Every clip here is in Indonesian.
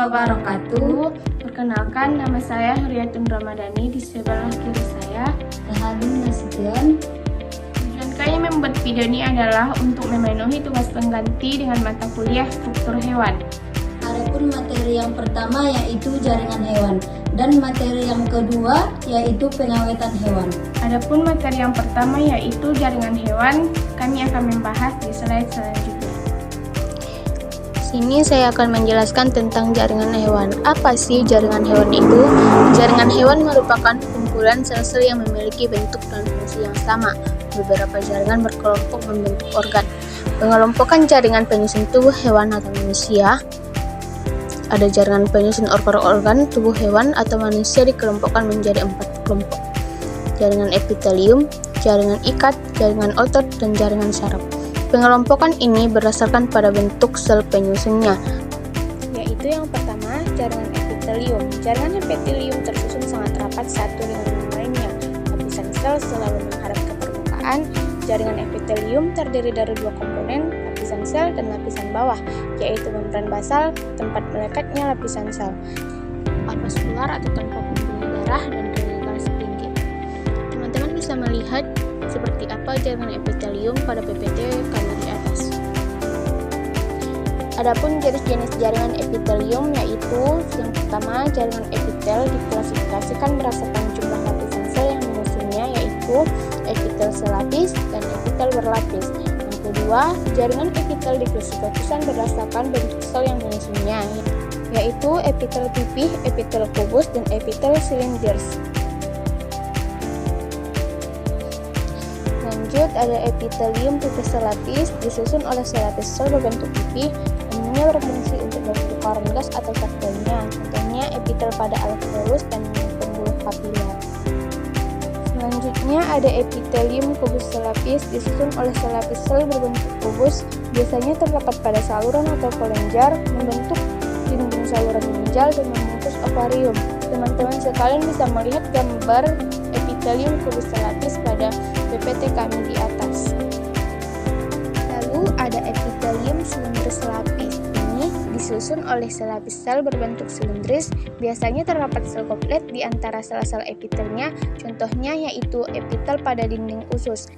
wabarakatuh. Perkenalkan, nama saya Huriatun Ramadhani. Di sebelah kiri saya Rahadun Nasution. tujuan kami membuat video ini adalah untuk memenuhi tugas pengganti dengan mata kuliah struktur hewan. Adapun materi yang pertama yaitu jaringan hewan dan materi yang kedua yaitu pengawetan hewan. Adapun materi yang pertama yaitu jaringan hewan, kami akan membahas di slide selanjutnya. Sini saya akan menjelaskan tentang jaringan hewan. Apa sih jaringan hewan itu? Jaringan hewan merupakan kumpulan sel-sel yang memiliki bentuk dan fungsi yang sama. Beberapa jaringan berkelompok membentuk organ. Pengelompokan jaringan penyusun tubuh hewan atau manusia. Ada jaringan penyusun organ-organ tubuh hewan atau manusia dikelompokkan menjadi 4 kelompok. Jaringan epitelium, jaringan ikat, jaringan otot, dan jaringan saraf. Pengelompokan ini berdasarkan pada bentuk sel penyusunnya, yaitu yang pertama, jaringan epitelium. Jaringan epitelium tersusun sangat rapat satu dengan yang lainnya. Lapisan sel selalu menghadap ke permukaan. Jaringan epitelium terdiri dari 2 komponen, lapisan sel dan lapisan bawah, yaitu membran basal, tempat melekatnya lapisan sel, avaskular atau tanpa pembuluh darah, dan radial tinggi. Teman-teman bisa melihat seperti apa jaringan epitelium pada PPT kanan di atas. Adapun jenis-jenis jaringan epitelium yaitu yang pertama, jaringan epitel diklasifikasikan berdasarkan jumlah lapisan sel yang menyusunnya, yaitu epitel selapis dan epitel berlapis. Yang kedua, jaringan epitel diklasifikasikan berdasarkan bentuk sel yang menyusunnya, yaitu epitel pipih, epitel kubus, dan epitel silindris. Lanjut, ada epitelium pipih selapis disusun oleh selapis sel berbentuk pipih, umumnya berfungsi untuk bertukaran gas atau zat lainnya. Contohnya epitel pada alveolus dan pembuluh kapiler. Selanjutnya ada epitelium kubus selapis disusun oleh selapis sel berbentuk kubus, biasanya terdapat pada saluran atau kelenjar, membentuk dinding saluran ginjal dan membungkus ovarium. Teman-teman sekalian bisa melihat gambar epitelium kubus selapis pada PPT kami di atas. Lalu ada epitelium silindris selapis. Ini disusun oleh selapis sel berbentuk silindris, biasanya terdapat sel komplit di antara sel-sel epitelnya, contohnya yaitu epitel pada dinding usus.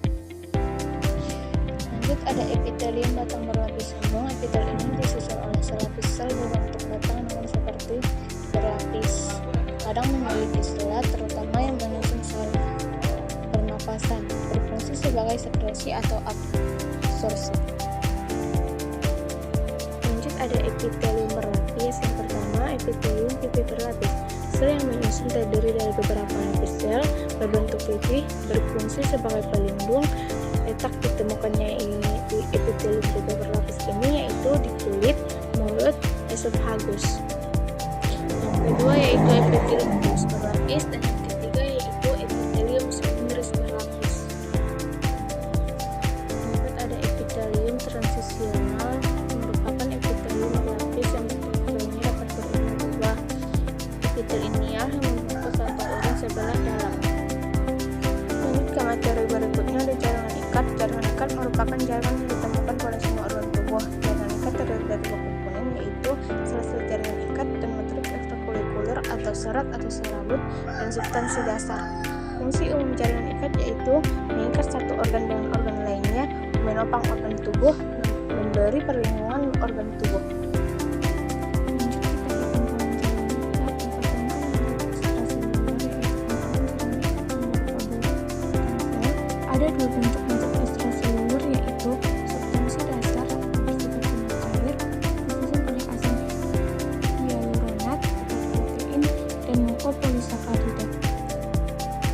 Lanjut ada epitelium batang berlapis sambung. Epitel ini disusun oleh selapis sel berbentuk batang namun seperti berlapis. Kadang memiliki selat, terutama yang menyusun sel pernapasan, berfungsi sebagai sekresi atau absorpsi. Lanjut ada epitelium berlapis. Yang pertama, epitelium pipih berlapis. Sel yang menyusun terdiri dari beberapa lapis sel berbentuk pipih, berfungsi sebagai pelindung. Letak ditemukannya di epitelium pipih berlapis ini yaitu di kulit, mulut, esophagus. Yang kedua yaitu epitelium kubus berlapis, dan yang ketiga yaitu epitelium silindris berlapis. Lanjut ada epitelium transisional, merupakan epitelium berlapis yang bentuk selnya dapat berubah. Epitel inilah yang membungkus satu organ sebelah dalam. Lanjut ke materi berikutnya ada jaringan ikat. Jaringan ikat merupakan jaringan yang ditemukan pada semua organ tubuh. Jaringan ikat terdiri dari 2 komponen, yaitu sel-sel jaringan ikat dan matriks ekstrakurikuler atau serat atau serabut, dan substansi dasar. Fungsi umum jaringan ikat yaitu mengikat satu organ dengan organ lainnya, menopang organ tubuh, dan memberi perlindungan organ tubuh. Ada 2 bentuk ekstraseluler yaitu substansi dasar bersifat cair disusun oleh asam hyaluronat atau protein dan mukopolisakarida.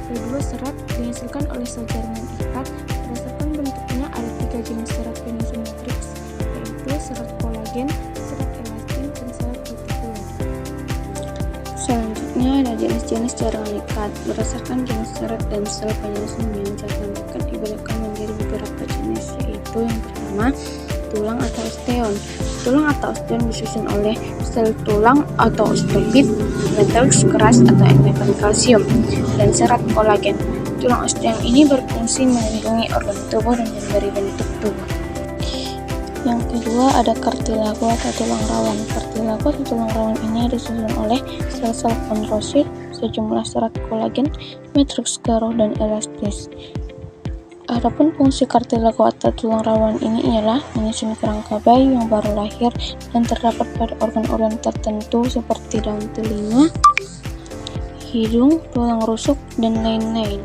Kedua, serat dihasilkan oleh sel jaringan ikat. Berdasarkan bentuknya ada 3 jenis serat penyusun matriks, yaitu serat kolagen, serat elastin, dan serat retikuler. Selanjutnya ada jenis-jenis jaringan ikat. Berdasarkan jenis serat dan sel penyusunnya, jaringan ikat dibedakan menjadi beberapa jenis, yaitu yang pertama, tulang atau osteon. Tulang atau osteon disusun oleh sel tulang atau osteobit, matriks keras atau endapan kalsium, dan serat kolagen. Tulang osteon ini berfungsi melindungi organ tubuh dan memberi bentuk tubuh. Yang kedua ada kartilago atau tulang rawan. Kartilago atau tulang rawan ini disusun oleh sel-sel kondrosit, sejumlah serat kolagen, matriks garuh, dan elastis. Adapun fungsi kartilago atau tulang rawan ini ialah menyusun kerangka bayi yang baru lahir dan terdapat pada organ-organ tertentu seperti daun telinga, hidung, tulang rusuk, dan lain-lain.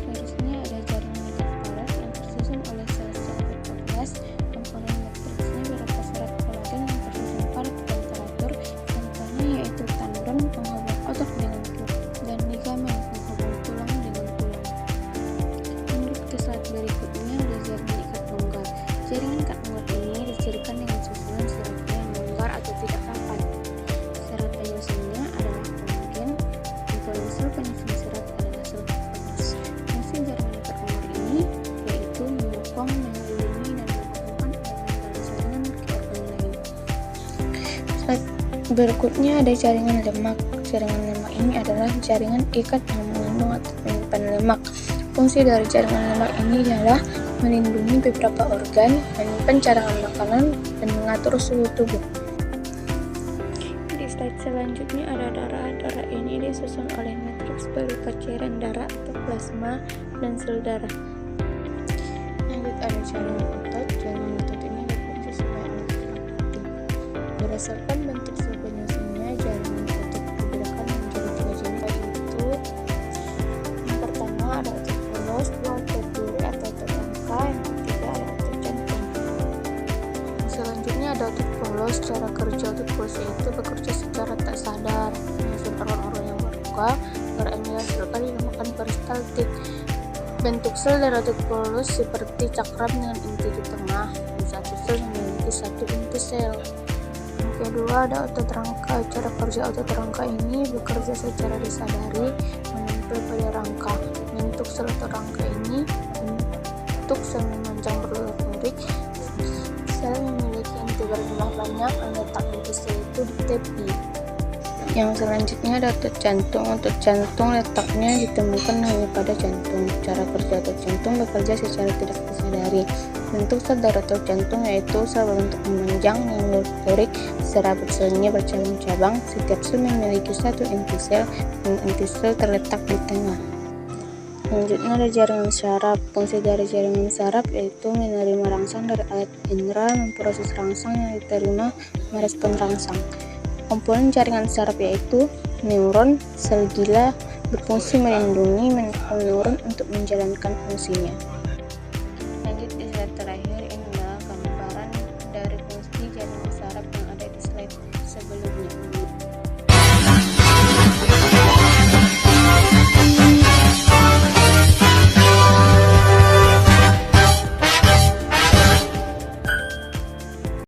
Selanjutnya ada jaringan palas yang tersusun oleh sel-sel fibroblas. Komponen matriksnya berupa serat kolagen yang tersusun padat dan teratur. Contohnya yaitu tendon penghubung otot dengan tulang dan ligamen penghubung tulang dengan tulang. Menurut slide berikutnya ada jaringan ikat longgar. Jaringan ikat longgar ini dicirikan dengan susunan seratnya yang longgar atau tidak rapat. Serat penyusunnya adalah kolagen. Komponen sel penyusun serat adalah sel fibroblas. Fungsi jaringan ikat longgar ini yaitu menyokong, melindungi, dan menghubungkan elemen dalam jaringan ke organ lain. Slide berikutnya ada jaringan lemak. Jaringan lemak ini adalah jaringan ikat yang mengandung atau menyimpan lemak. Fungsi dari jaringan lemak ini adalah melindungi beberapa organ, menyimpan cadangan makanan, dan mengatur suhu tubuh. Di slide selanjutnya ada darah. Darah ini disusun oleh matriks berupa cairan darah atau plasma dan sel darah. Lanjut ada jaringan otot. Jaringan otot ini berfungsi sebagai alat protein. Berdasarkan bentuk sel penyusunnya, jaringan otot dibedakan menjadi 3 jenis, yaitu yang pertama ada otot polos, dua otot duri atau otot rangka, yang ketiga ada otot jantung. Selanjutnya ada otot polos. Cara kerja otot polos yaitu bekerja secara tak sadar, menyusun organ-organ yang berluka, beremilasikan dinamakan peristaltik. Bentuk sel dari otot polos seperti cakram dengan inti di tengah, dan satu sel memiliki satu inti sel. Yang kedua ada otot rangka. Cara kerja otot rangka ini bekerja secara disadari, menempel pada rangka. Bentuk sel otot rangka ini bentuk sel memanjang berlurik. Sel memiliki inti berjumlah banyak dan letak inti sel itu di tepi. Yang selanjutnya ada otot jantung. Otot jantung letaknya ditemukan hanya pada jantung. Cara kerja otot jantung bekerja secara tidak disadari. Bentuk sel dari otot jantung yaitu sel berbentuk memanjang yang lurik, serabut selnya bercabang-cabang. Setiap sel memiliki satu inti sel dan inti sel terletak di tengah. Selanjutnya ada jaringan saraf. Fungsi dari jaringan saraf yaitu menerima rangsang dari alat indera, memproses rangsang yang diterima, merespon rangsang. Komponen jaringan saraf yaitu neuron. Sel gila berfungsi melindungi, mendukung neuron untuk menjalankan fungsinya. Lanjut di slide terakhir